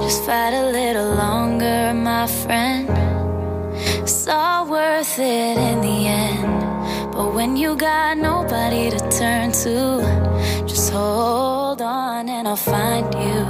Just fight a little longer, my friend. It's all worth it in the end. But when you got nobody to turn to, just hold on and I'll find you.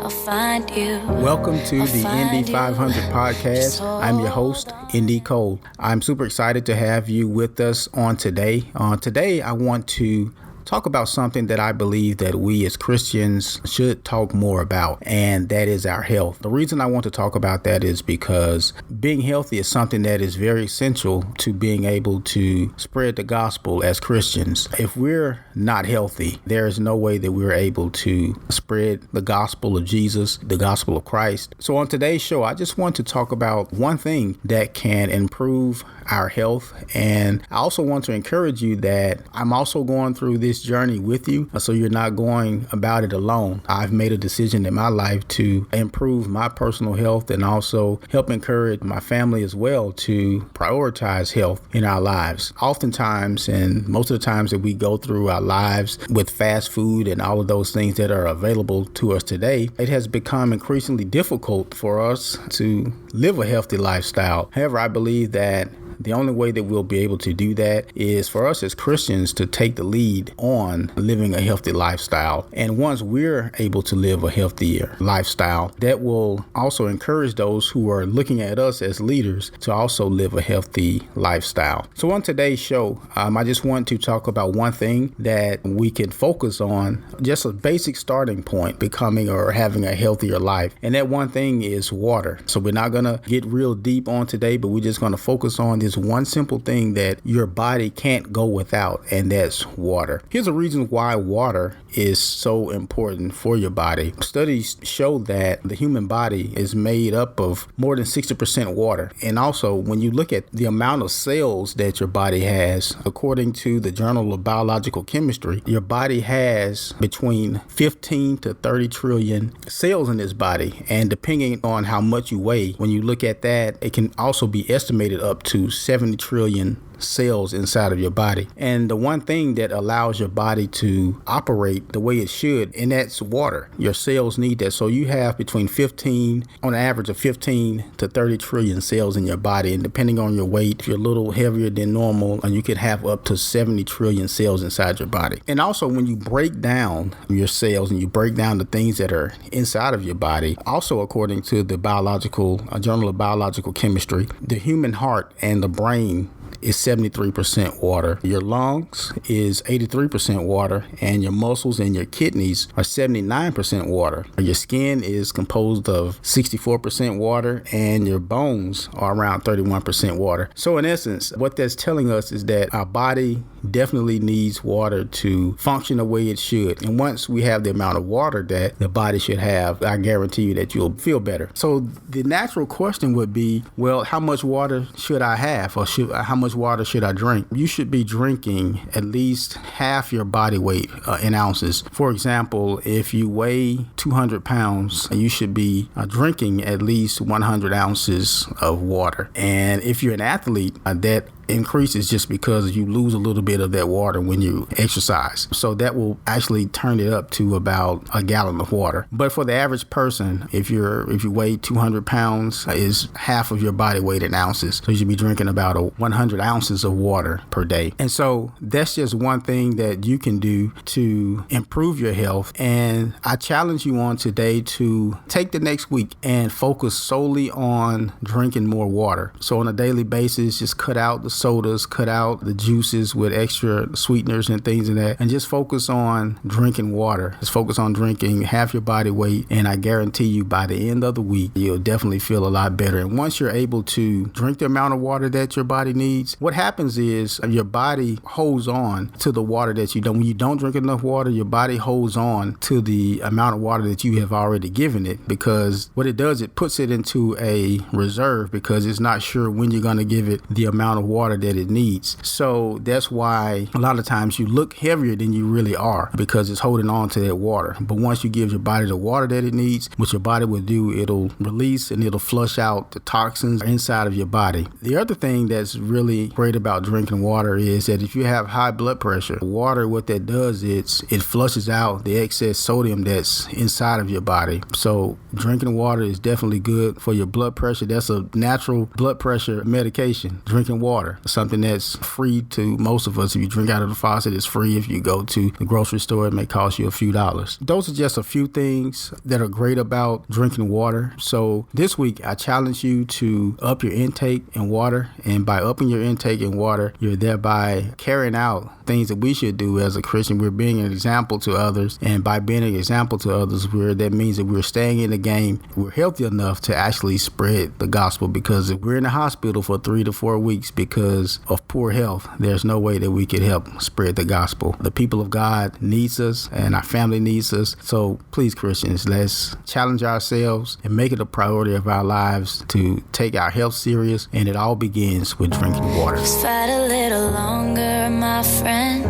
I'll find you. Welcome to the ND 500 podcast. I'm your host, ND Cole. I'm super excited to have you with us on today. Today, I want to talk about something that I believe that we as Christians should talk more about, and that is our health. The reason I want to talk about that is because being healthy is something that is very essential to being able to spread the gospel as Christians. If we're not healthy, there is no way that we're able to spread the gospel of Jesus, the gospel of Christ. So on today's show, I just want to talk about one thing that can improve our health. And I also want to encourage you that I'm also going through this journey with you, so you're not going about it alone. I've made a decision in my life to improve my personal health and also help encourage my family as well to prioritize health in our lives. Oftentimes, and most of the times that we go through our lives with fast food and all of those things that are available to us today, it has become increasingly difficult for us to live a healthy lifestyle. However, I believe that the only way that we'll be able to do that is for us as Christians to take the lead on living a healthy lifestyle. And once we're able to live a healthier lifestyle, that will also encourage those who are looking at us as leaders to also live a healthy lifestyle. So on today's show, I just want to talk about one thing that we can focus on, just a basic starting point, becoming or having a healthier life. And that one thing is water. So we're not going to get real deep on today, but we're just going to focus on this one simple thing that your body can't go without, and that's water. Here's a reason why water is so important for your body. Studies show that the human body is made up of more than 60% water. And also, when you look at the amount of cells that your body has, according to the Journal of Biological Chemistry, your body has between 15 to 30 trillion cells in this body. And depending on how much you weigh, when you look at that, it can also be estimated up to 70 trillion cells inside of your body. And the one thing that allows your body to operate the way it should, and that's water. Your cells need that. So you have between 15, on average of 15 to 30 trillion cells in your body. And depending on your weight, if you're a little heavier than normal, and you could have up to 70 trillion cells inside your body. And also when you break down your cells and you break down the things that are inside of your body, also according to the Journal of Biological Chemistry, the human heart and the brain is 73% water. Your lungs is 83% water, and your muscles and your kidneys are 79% water. Your skin is composed of 64% water, and your bones are around 31% water. So in essence, what that's telling us is that our body definitely needs water to function the way it should. And once we have the amount of water that the body should have, I guarantee you that you'll feel better. So the natural question would be, well, how much water should I have, or how much water should I drink? You should be drinking at least half your body weight in ounces. For example, if you weigh 200 pounds, you should be drinking at least 100 ounces of water. And if you're an athlete, that increases just because you lose a little bit of that water when you exercise. So that will actually turn it up to about a gallon of water. But for the average person, if you weigh 200 pounds, is half of your body weight in ounces. So you should be drinking about 100 ounces of water per day. And so that's just one thing that you can do to improve your health. And I challenge you on today to take the next week and focus solely on drinking more water. So on a daily basis, just cut out the sodas, cut out the juices with extra sweeteners and things like that, and just focus on drinking water. Just focus on drinking half your body weight, and I guarantee you by the end of the week, you'll definitely feel a lot better. And once you're able to drink the amount of water that your body needs, what happens is your body holds on to the water that you don't. When you don't drink enough water, your body holds on to the amount of water that you have already given it, because what it does, it puts it into a reserve because it's not sure when you're going to give it the amount of water water that it needs. So that's why a lot of times you look heavier than you really are, because it's holding on to that water. But once you give your body the water that it needs, what your body will do, it'll release and it'll flush out the toxins inside of your body. The other thing that's really great about drinking water is that if you have high blood pressure, water, what that does is it flushes out the excess sodium that's inside of your body. So drinking water is definitely good for your blood pressure. That's a natural blood pressure medication. Drinking water, something that's free to most of us. If you drink out of the faucet, it's free. If you go to the grocery store, it may cost you a few dollars. Those are just a few things that are great about drinking water. So this week, I challenge you to up your intake in water. And by upping your intake in water, you're thereby carrying out things that we should do as a Christian. We're being an example to others. And by being an example to others, that means that we're staying in the game. We're healthy enough to actually spread the gospel, because if we're in the hospital for 3 to 4 weeks because of poor health, there's no way that we could help spread the gospel. The people of God needs us and our family needs us. So please, Christians, let's challenge ourselves and make it a priority of our lives to take our health serious. And it all begins with drinking water. Just fight a little longer, my friend.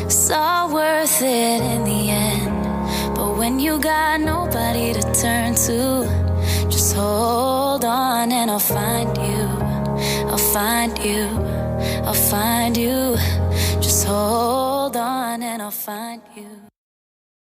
It's all worth it in the end. But when you got nobody to turn to, just hold on and I'll find you. I'll find you. I'll find you. Just hold on and I'll find you.